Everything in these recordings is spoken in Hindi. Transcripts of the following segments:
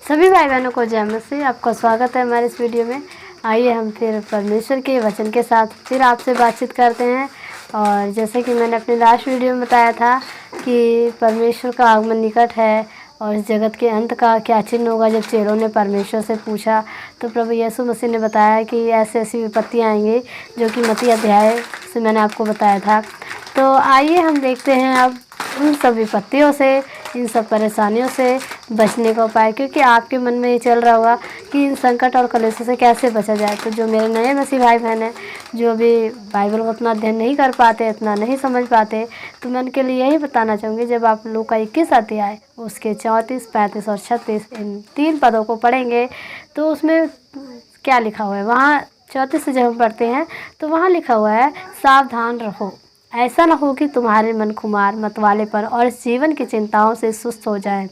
सभी भाई बहनों को जय मसीह। आपका स्वागत है हमारे इस वीडियो में। आइए हम फिर परमेश्वर के वचन के साथ फिर आपसे बातचीत करते हैं। और जैसे कि मैंने अपने लास्ट वीडियो में बताया था कि परमेश्वर का आगमन निकट है और इस जगत के अंत का क्या चिन्ह होगा। जब चेलों ने परमेश्वर से पूछा तो प्रभु यीशु मसीह ने बताया कि ऐसी ऐसी विपत्तियाँ आएंगी, जो कि मत्ती अध्याय से मैंने आपको बताया था। तो आइए हम देखते हैं अब उन सब विपत्तियों से, इन सब परेशानियों से बचने का उपाय। क्योंकि आपके मन में ये चल रहा होगा कि इन संकट और कलेशों से कैसे बचा जाए। तो जो मेरे नए मसीह भाई बहन हैं, जो अभी बाइबल को उतना अध्ययन नहीं कर पाते, इतना नहीं समझ पाते, तो मैं उनके लिए यही बताना चाहूँगी। जब आप लूका 21 अध्याय उसके 34, 35 और 36 इन 3 पदों को पढ़ेंगे तो उसमें क्या लिखा हुआ है। वहाँ 34 से जब हम पढ़ते हैं तो वहाँ लिखा हुआ है, सावधान रहो, ऐसा न हो कि तुम्हारे मन खुमार, मतवालेपन और इस जीवन की चिंताओं से सुस्त हो जाए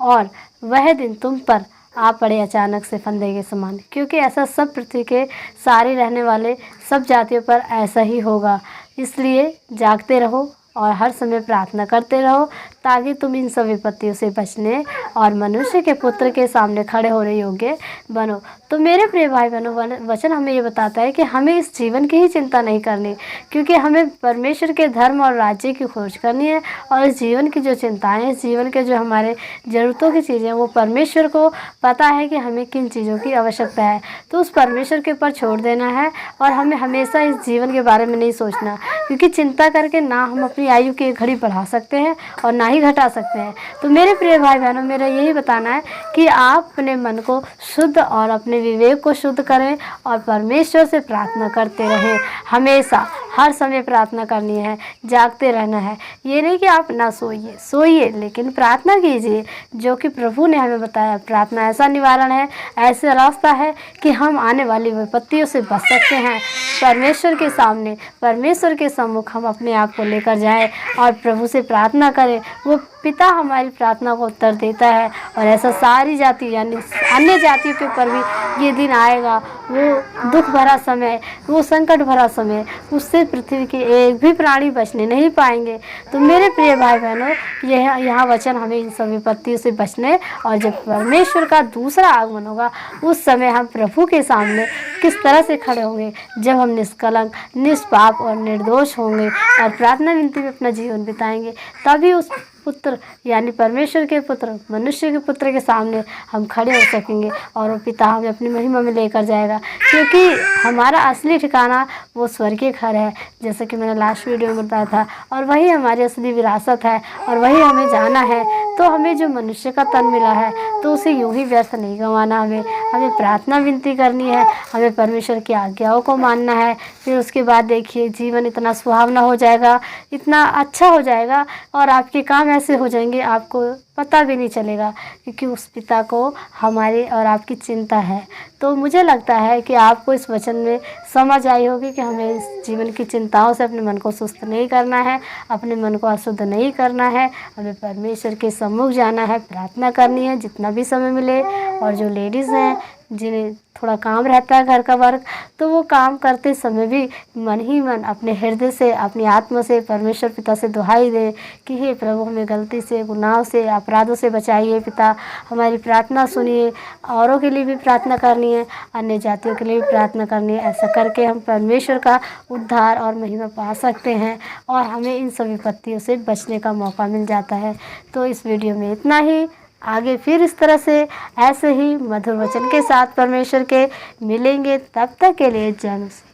और वह दिन तुम पर आ पड़े अचानक से फंदे के समान। क्योंकि ऐसा सब पृथ्वी के सारे रहने वाले सब जातियों पर ऐसा ही होगा। इसलिए जागते रहो और हर समय प्रार्थना करते रहो, ताकि तुम इन सब विपत्तियों से बचने और मनुष्य के पुत्र के सामने खड़े होने योग्य बनो। तो मेरे प्रिय भाई बहनों, वचन हमें ये बताता है कि हमें इस जीवन की ही चिंता नहीं करनी, क्योंकि हमें परमेश्वर के धर्म और राज्य की खोज करनी है। और इस जीवन की जो चिंताएं, इस जीवन के जो हमारे ज़रूरतों की चीज़ें, वो परमेश्वर को पता है कि हमें किन चीज़ों की आवश्यकता है। तो उस परमेश्वर के ऊपर छोड़ देना है और हमें हमेशा इस जीवन के बारे में नहीं सोचना, क्योंकि चिंता करके ना हम अपनी आयु की एक घड़ी बढ़ा सकते हैं और ना ही घटा सकते हैं। तो मेरे प्रिय भाई बहनों, मेरा यही बताना है कि आप अपने मन को शुद्ध और अपने विवेक को शुद्ध करें और परमेश्वर से प्रार्थना करते रहें। हमेशा हर समय प्रार्थना करनी है, जागते रहना है। ये नहीं कि आप ना सोइए, लेकिन प्रार्थना कीजिए, जो कि प्रभु ने हमें बताया। प्रार्थना ऐसा निवारण है, ऐसा रास्ता है कि हम आने वाली विपत्तियों से बच सकते हैं। परमेश्वर के सामने, परमेश्वर के सम्मुख हम अपने आप को लेकर जाएं और प्रभु से प्रार्थना करें। वो पिता हमारी प्रार्थना को उत्तर देता है। और ऐसा सारी जाति यानी अन्य जातियों के ऊपर भी ये दिन आएगा, वो दुख भरा समय, वो संकट भरा समय, उससे पृथ्वी के एक भी प्राणी बचने नहीं पाएंगे। तो मेरे प्रिय भाई बहनों, यहाँ वचन हमें इन सब विपत्तियों से बचने और जब परमेश्वर का दूसरा आगमन होगा, उस समय हम प्रभु के सामने किस तरह से खड़े होंगे, जब हम निष्कलंक, निष्पाप और निर्दोष होंगे और प्रार्थना विनती में अपना जीवन बिताएंगे। तभी उस पुत्र यानी परमेश्वर के पुत्र, मनुष्य के पुत्र के सामने हम खड़े हो सकेंगे और वो पिता हमें अपनी महिमा में लेकर जाएगा। क्योंकि हमारा असली ठिकाना वो स्वर्गीय घर है, जैसे कि मैंने लास्ट वीडियो में बताया था। और वही हमारी असली विरासत है और वही हमें जाना है। तो हमें जो मनुष्य का तन मिला है, तो उसे यूं ही व्यर्थ नहीं गंवाना। हमें प्रार्थना विनती करनी है, हमें परमेश्वर की आज्ञाओं को मानना है। फिर उसके बाद देखिए, जीवन इतना सुहावना हो जाएगा, इतना अच्छा हो जाएगा और आपके काम ऐसे हो जाएंगे, आपको पता भी नहीं चलेगा, क्योंकि उस पिता को हमारी और आपकी चिंता है। तो मुझे लगता है कि आपको इस वचन में समझ आई होगी कि हमें इस जीवन की चिंताओं से अपने मन को सुस्त नहीं करना है, अपने मन को अशुद्ध नहीं करना है। हमें परमेश्वर के सम्मुख जाना है, प्रार्थना करनी है जितना भी समय मिले। और जो लेडीज़ हैं, जिन्हें थोड़ा काम रहता है घर का वर्क, तो वो काम करते समय भी मन ही मन अपने हृदय से, अपनी आत्मा से परमेश्वर पिता से दुहाई दें कि हे प्रभु, हमें गलती से, गुनाहों से, अपराधों से बचाइए। पिता, हमारी प्रार्थना सुनिए। औरों के लिए भी प्रार्थना करनी है, अन्य जातियों के लिए भी प्रार्थना करनी है। ऐसा करके हम परमेश्वर का उद्धार और महिमा पा सकते हैं और हमें इन सभी विपत्तियों से बचने का मौका मिल जाता है। तो इस वीडियो में इतना ही। आगे फिर इस तरह से ऐसे ही मधुर वचन के साथ परमेश्वर के मिलेंगे। तब तक के लिए जय मसीह।